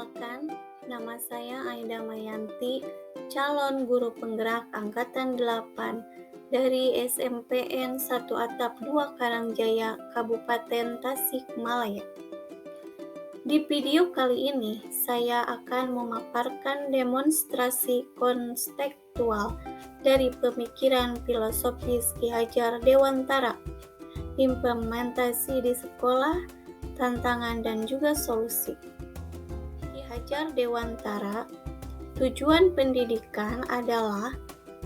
Perkenalkan, nama saya Aida Mayanti, calon guru penggerak Angkatan 8 dari SMPN 1 Atap 2 Karangjaya, Kabupaten Tasikmalaya. Di video kali ini, saya akan memaparkan demonstrasi konstekstual dari pemikiran filosofis Ki Hajar Dewantara, implementasi di sekolah, tantangan dan juga solusi. Ki Hajar Dewantara, tujuan pendidikan adalah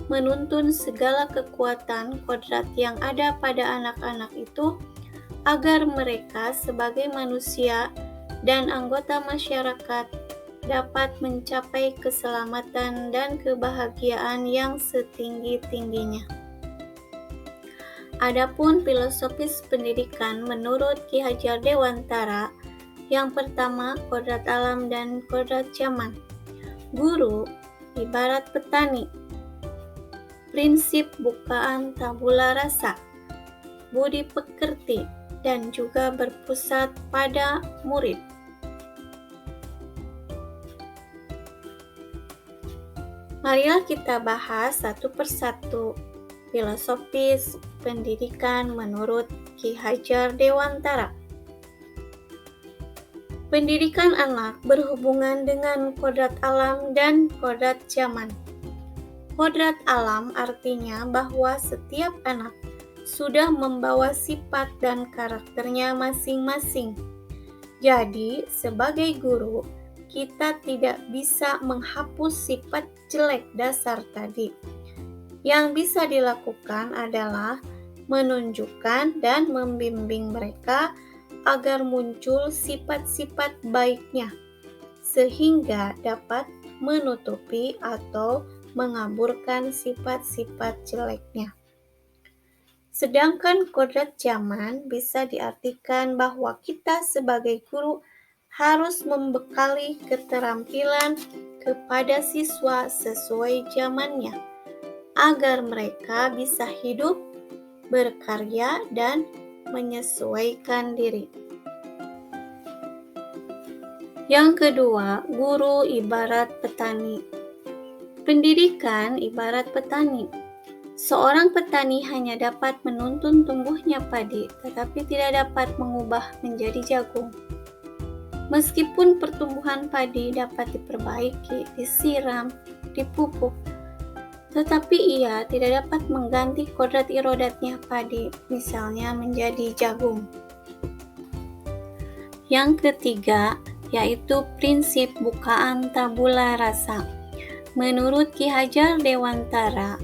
menuntun segala kekuatan kodrat yang ada pada anak-anak itu agar mereka sebagai manusia dan anggota masyarakat dapat mencapai keselamatan dan kebahagiaan yang setinggi-tingginya. Adapun filosofis pendidikan menurut Ki Hajar Dewantara, yang pertama, kodrat alam dan kodrat zaman. Guru ibarat petani. Prinsip bukaan tabula rasa. Budi pekerti dan juga berpusat pada murid. Marilah kita bahas satu persatu filosofis pendidikan menurut Ki Hajar Dewantara. Pendidikan anak berhubungan dengan kodrat alam dan kodrat zaman. Kodrat alam artinya bahwa setiap anak sudah membawa sifat dan karakternya masing-masing. Jadi, sebagai guru, kita tidak bisa menghapus sifat jelek dasar tadi. Yang bisa dilakukan adalah menunjukkan dan membimbing mereka agar muncul sifat-sifat baiknya, sehingga dapat menutupi atau mengaburkan sifat-sifat jeleknya. Sedangkan kodrat zaman bisa diartikan bahwa kita sebagai guru harus membekali keterampilan kepada siswa sesuai zamannya, agar mereka bisa hidup, berkarya, dan menyesuaikan diri. Yang kedua, guru ibarat petani. Pendidikan ibarat petani. Seorang petani hanya dapat menuntun tumbuhnya padi, tetapi tidak dapat mengubah menjadi jagung. Meskipun pertumbuhan padi dapat diperbaiki, disiram, dipupuk, tetapi ia tidak dapat mengganti kodrat irodatnya padi, misalnya menjadi jagung. Yang ketiga, yaitu prinsip bukaan tabula rasa. Menurut Ki Hajar Dewantara,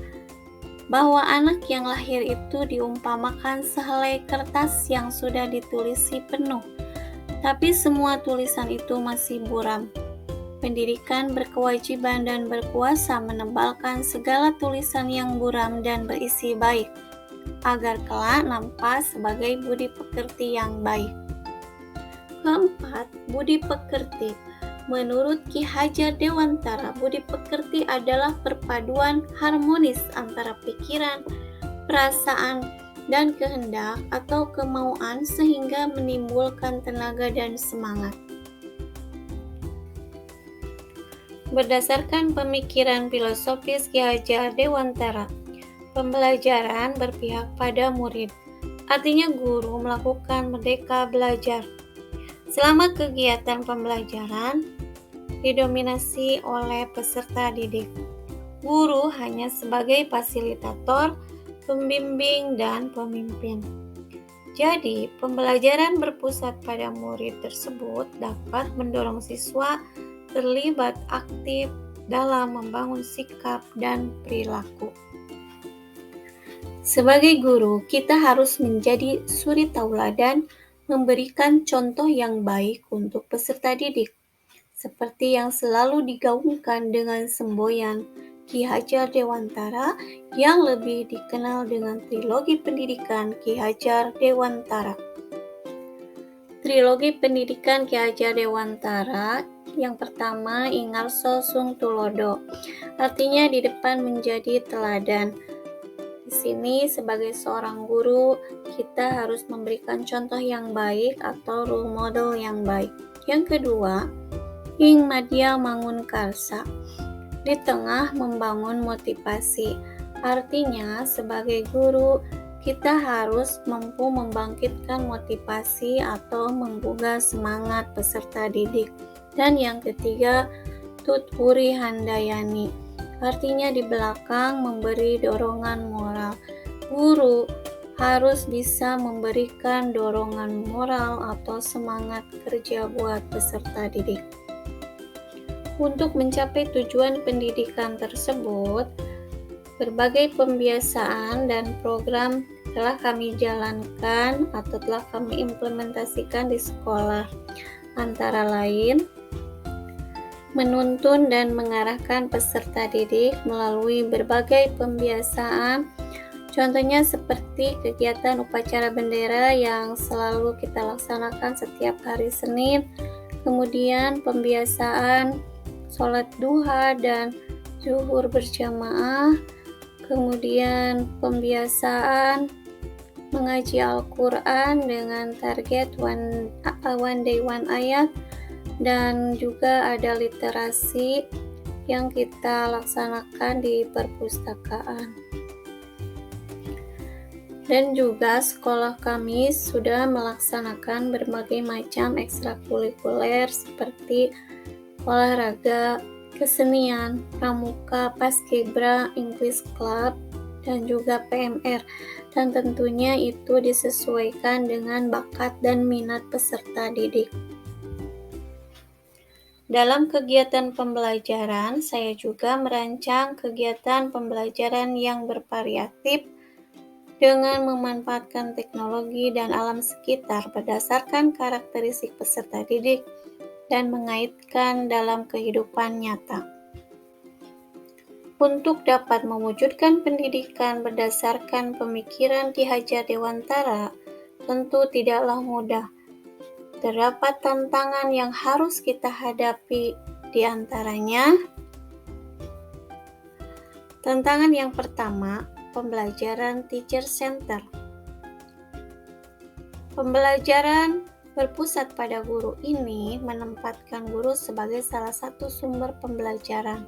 bahwa anak yang lahir itu diumpamakan sehelai kertas yang sudah ditulisi penuh, tapi semua tulisan itu masih buram. Pendidikan berkewajiban dan berkuasa menebalkan segala tulisan yang buram dan berisi baik, agar kelak nampak sebagai budi pekerti yang baik. Keempat, budi pekerti. Menurut Ki Hajar Dewantara, budi pekerti adalah perpaduan harmonis antara pikiran, perasaan, dan kehendak atau kemauan sehingga menimbulkan tenaga dan semangat. Berdasarkan pemikiran filosofis Ki Hajar Dewantara, pembelajaran berpihak pada murid. Artinya guru melakukan merdeka belajar. Selama kegiatan pembelajaran didominasi oleh peserta didik, guru hanya sebagai fasilitator, pembimbing, dan pemimpin. Jadi, pembelajaran berpusat pada murid tersebut dapat mendorong siswa terlibat aktif dalam membangun sikap dan perilaku. Sebagai guru, kita harus menjadi suri tauladan, memberikan contoh yang baik untuk peserta didik, seperti yang selalu digaungkan dengan semboyan Ki Hajar Dewantara yang lebih dikenal dengan trilogi pendidikan Ki Hajar Dewantara. Trilogi pendidikan Ki Hajar Dewantara yang pertama, Ingarso Sung Tulodo, artinya di depan menjadi teladan. Di sini sebagai seorang guru, kita harus memberikan contoh yang baik atau role model yang baik. Yang kedua, ing madya mangunkarsa, di tengah membangun motivasi. Artinya, sebagai guru, kita harus mampu membangkitkan motivasi atau menggugah semangat peserta didik. Dan yang ketiga, tutpuri handayani, artinya di belakang memberi dorongan moral. Guru harus bisa memberikan dorongan moral atau semangat kerja buat peserta didik. Untuk mencapai tujuan pendidikan tersebut, berbagai pembiasaan dan program telah kami jalankan atau telah kami implementasikan di sekolah, antara lain menuntun dan mengarahkan peserta didik melalui berbagai pembiasaan. Contohnya seperti kegiatan upacara bendera yang selalu kita laksanakan setiap hari Senin, kemudian pembiasaan sholat duha dan zuhur berjamaah, kemudian pembiasaan mengaji Al-Quran dengan target one day one ayat, dan juga ada literasi yang kita laksanakan di perpustakaan. Dan juga sekolah kami sudah melaksanakan berbagai macam ekstrakurikuler seperti olahraga, kesenian, pramuka, paskibra, English Club, dan juga PMR. Dan tentunya itu disesuaikan dengan bakat dan minat peserta didik. Dalam kegiatan pembelajaran, saya juga merancang kegiatan pembelajaran yang bervariatif dengan memanfaatkan teknologi dan alam sekitar berdasarkan karakteristik peserta didik dan mengaitkan dalam kehidupan nyata. Untuk dapat mewujudkan pendidikan berdasarkan pemikiran Ki Hajar Dewantara, tentu tidaklah mudah. Terdapat tantangan yang harus kita hadapi, di antaranya tantangan yang pertama, pembelajaran teacher center. Pembelajaran berpusat pada guru ini menempatkan guru sebagai salah satu sumber pembelajaran.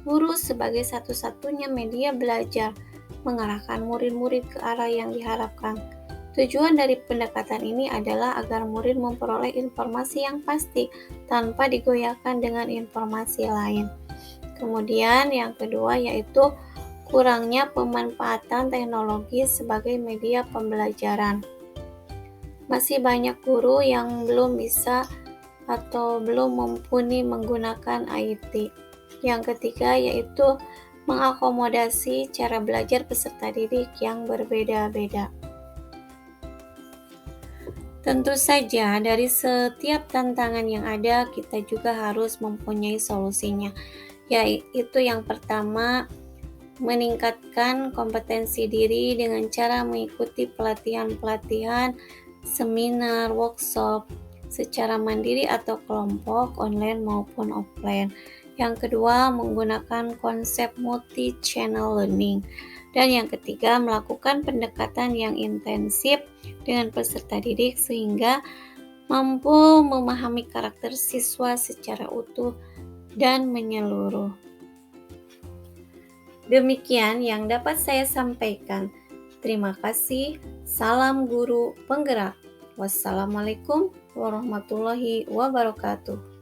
Guru sebagai satu-satunya media belajar, mengarahkan murid-murid ke arah yang diharapkan. Tujuan dari pendekatan ini adalah agar murid memperoleh informasi yang pasti tanpa digoyahkan dengan informasi lain. Kemudian yang kedua yaitu kurangnya pemanfaatan teknologi sebagai media pembelajaran. Masih banyak guru yang belum bisa atau belum mumpuni menggunakan IT. Yang ketiga yaitu mengakomodasi cara belajar peserta didik yang berbeda-beda. Tentu saja dari setiap tantangan yang ada kita juga harus mempunyai solusinya, yaitu yang pertama, meningkatkan kompetensi diri dengan cara mengikuti pelatihan-pelatihan, seminar, workshop secara mandiri atau kelompok, online maupun offline. Yang kedua, menggunakan konsep multi-channel learning. Dan yang ketiga, melakukan pendekatan yang intensif dengan peserta didik sehingga mampu memahami karakter siswa secara utuh dan menyeluruh. Demikian yang dapat saya sampaikan. Terima kasih. Salam guru penggerak. Wassalamualaikum warahmatullahi wabarakatuh.